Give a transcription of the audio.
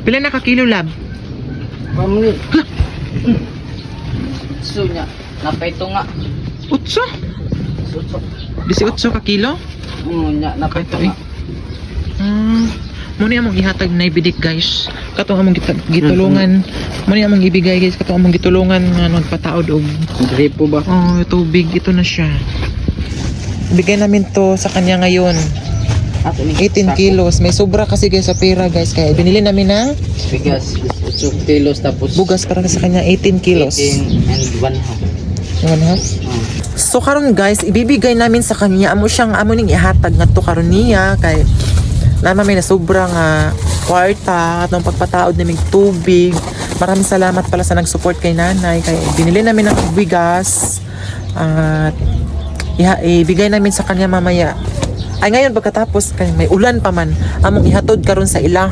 Pila na ka kilo, lab? Pamuli. So nya, napaito nga. Utso? Suso. 18 ka kilo? Nya, napaito nga. Muna among ihatag na ibidik guys. Katong among gitulungan. Muna among ibigay guys. Katong among gitulungan nga nagpataod og Gripo ba? oh, tubig. Ito na siya. Bigay namin to sa kanya ngayon. 18 kilos. May sobra kasi guys sa pera guys. Kaya binili namin ng Bigas, 8 kilos tapos bugas para sa kanya 18 kilos. 18 and 1 half. 1 half? So karon guys, ibibigay namin sa kanya amo siyang amo ning ihatag ngadto karon niya kay naman may nasobrang kwarta at nung pagpataod naming tubig. Maraming salamat pala sa nag-support kay nanay kay binili namin ng bigas at ibigay namin sa kanya mamaya. Ay ngayon pagkatapos kay may ulan pa man among ihatod karon sa ilang